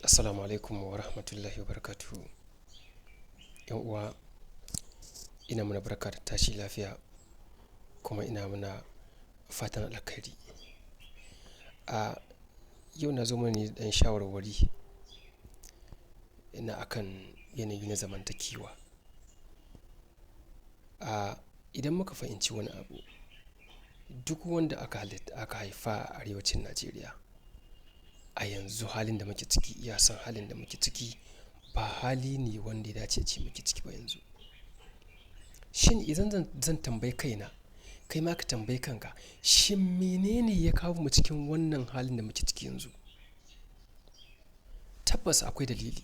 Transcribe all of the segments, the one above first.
Assalamu alaikum wa rahmatullahi wa barakatuhu. ‘Yan uwa, ina muna barka da tashi lafiya kuma ina muna fatan alkhairi. A yau na zo mana ne da ɗan shawarwari na akan yanayi na zamantakewa. Idan muka fahimci wani abu, duk wanda aka haifa a arewacin Najeriya a yanzu halin da muke ciki, ya san halin da muke ciki ba hali ne wanda ya dace ce muke ciki ba yanzu. Shin idan zan tambayi kaina, kai ma ka tambayi kanka, shin menene ya kawo mu cikin wannan halin da muke ciki yanzu? Tabbas akwai dalili.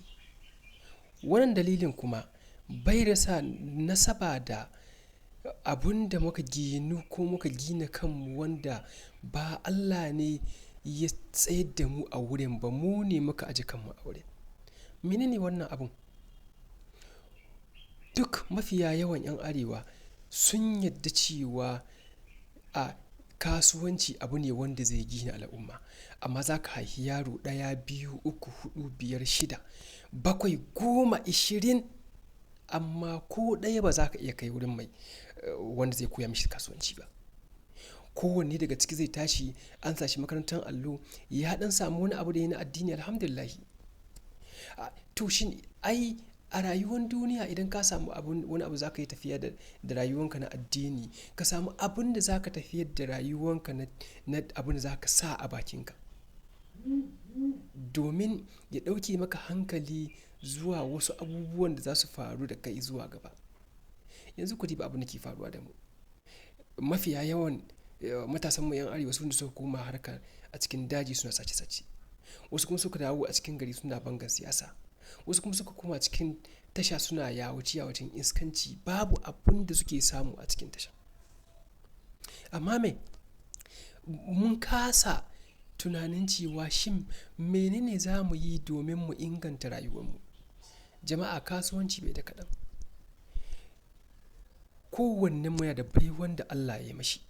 Wannan dalilin kuma bai rasa nasaba da abun da muka ginu ko muka gina kanmu wanda ba Allah ne ya tsayar da mu a wurin ba, mu ne muka aje kanmu a wurin. Menene wannan abun? Duk mafiya yawan 'yan arewa sun yadda cewa kasuwanci abu ne wanda zai gina al'umma. Amma za ka haifi yaro ɗaya, biyu, uku, huɗu, biyar, shida, bakwai, goma, 20 amma ko ɗaya ba za ka iya kai wurin mai wanda zai koya mishi kasuwanci ba. Kowanne daga ciki zai tashi an sa shi makarantar allo, ya ɗan samu wani abu da yana addini, alhamdulillahi. To shin ai a rayuwar duniya idan ka samu wani abu za ka yi tafiya da rayuwanka na addini, ka samu abin da za ka tafiyar da rayuwanka na abin da za ka sa a bakinka. Domin ya ɗauke maka hankali zuwa wasu abubuwan da za su faru da kai zuwa gaba. Yanzu ku diba abin da ke faruwa da mu. Mafiya yawan matasanmu 'yan arewa su ne suka koma harkar a cikin daji suna sace-sace. Wasu kuma suka dawo a cikin gari suna bangar siyasa. Wasu kuma suka koma cikin tasha suna yawace-yawacen iskanci, babu abin da suke samu a cikin tasha. Amma mun kasa tunanin cewa shin menene za mu yi domin mu inganta rayuwarmu? Jama'a, kasuwanci bai da kaɗan. Kowannenmu yana da baiwan da Allah ya yi mashi.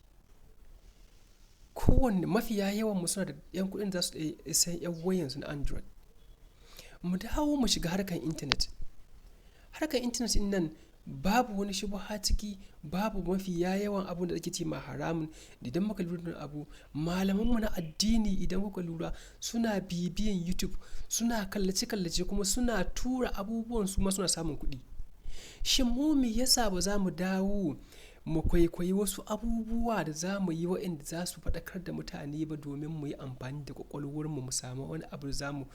Mafiya yawanmu suna da 'yan kuɗin da za su iya sayen 'yan wayansu na Android. Mu dawo mu shiga harkar intanet. Harkar intanet ɗin nan babu wani shubha ciki, babu mafiya yawan abun da ake ce ma haramun. Idan muka lura da abu, malamanmu na addini idan kuka lura suna bibiyan YouTube, suna kallace-kallace kuma suna tura abubuwan su ma suna samun kuɗi. Shin mu me yasa ba za mu dawo mu kwaikwayi wasu abubuwa da za mu yi waɗanda za su faɗakar da mutane ba domin mu yi amfani da ƙwaƙwalwarmu mu samu wani abu da za mu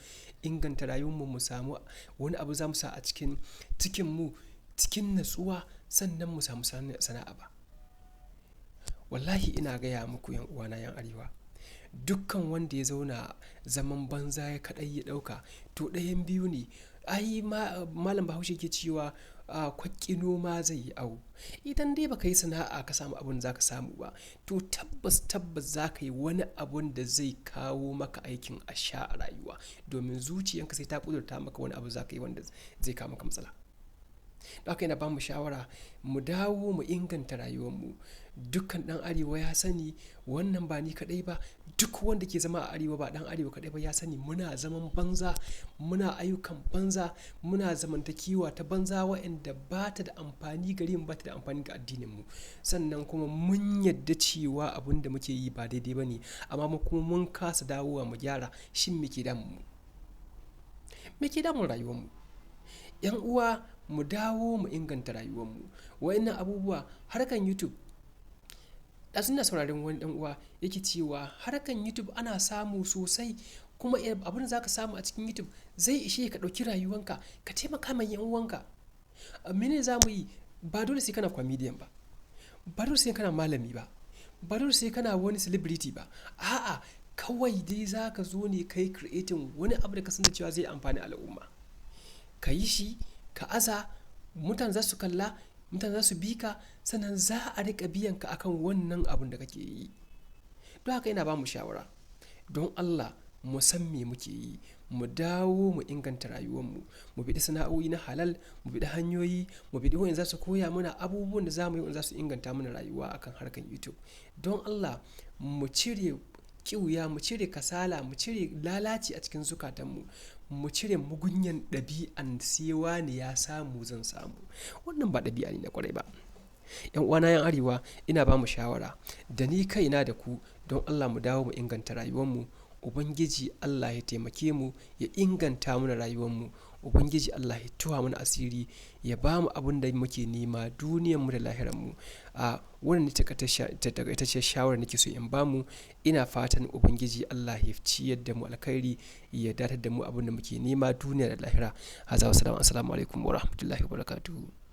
inganta rayuwarmu, mu samu wani abu za mu sa a cikin cikinmu cikin natsuwa sannan mu samu sana'a ba? Wallahi ina gaya muku 'yan uwana 'yan arewa, dukkan wanda ya zauna zaman banza ya kaɗai ya ɗauka to ɗayan biyu ne. Ai malam Bahaushe ke cewa kwaƙƙi noma zai yi awo. Idan dai baka yi sana'a ka samu abin da za ka samu ba, to tabbas za ka yi wani abun da zai kawo maka aikin a sha a rayuwa, domin zuciyanka sai ta ƙudurta maka wani abu za ka yi wanda zai kawo maka matsala. Don haka yana ba mu shawara mu dawo mu inganta rayuwarmu. Dukkan ɗan arewa ya sani wannan, ba ni kaɗai ba, duk wanda ke zama a arewa ba ɗan arewa kaɗai ba ya sani muna zaman banza, muna ayyukan banza, muna zamantakewa ta banza waɗanda ba ta da amfani gare mu, ba ta da amfani ga addininmu. Sannan kuma mun yadda cewa abin da muke yi ba daidai ba ne, amma kuma mun kasa dawowa mu gyara. Shin me ke damun mu? Me ke damun rayuwarmu? 'Yan uwa, mu dawo mu inganta rayuwarmu. Waɗannan abubuwa, harkar YouTube, ɗazu ina sauraron wani ɗan uwa yake cewa harkar YouTube ana samu sosai, kuma abin da za ka samu a cikin YouTube zai ishe ka ɗauki rayuwanka, ka taimaka ma 'yan uwanka. Mene za mu yi? Ba dole sai kana comedian ba, ba dole sai kana malami ba, ba dole sai kana wani celebrity ba. A'a, kawai dai za ka zo ne ka yi creating wani abu da ka san da cewa zai amfani al'umma. Ka yi shi, ka aza, mutane za su kalla, mutane za su bi ka, sannan za a riƙa biyan ka akan wannan abun da kake yi. Don haka ina ba mu shawara, don Allah mu san me muke yi, mu dawo mu inganta rayuwarmu, mu biɗi sana'o'i na halal, mu biɗi hanyoyi, mu biɗi waɗanda za su koya mana abubuwan da za mu yi wanda za su inganta mana rayuwa akan harkar YouTube. Don Allah mu cire ƙiuya, mu cire kasala, mu cire lalaci a cikin zukatanmu, mu cire mugunyan ɗabi'an sai wani ya samu zan samu. Wannan ba ɗabi'a ne na ƙwarai ba. Yan uwana yan arewa, ina ba mu shawara da ni kaina da ku, don Allah mu dawo mu inganta rayuwarmu. Ubangiji Allah ya taimake mu, ya inganta mana rayuwarmu. Ubangiji Allah ya tuwa mana asiri, ya ba mu abin da muke nema duniyarmu da lahirarmu. A wannan takaitaccen shawarar nake so in ba mu. Ina fatan Ubangiji Allah ya ciyar da mu alkhairi, ya datar da mu abin da muke nema duniya da lahira. Assalamu alaikum wa rahmatullahi wa barakatuhu.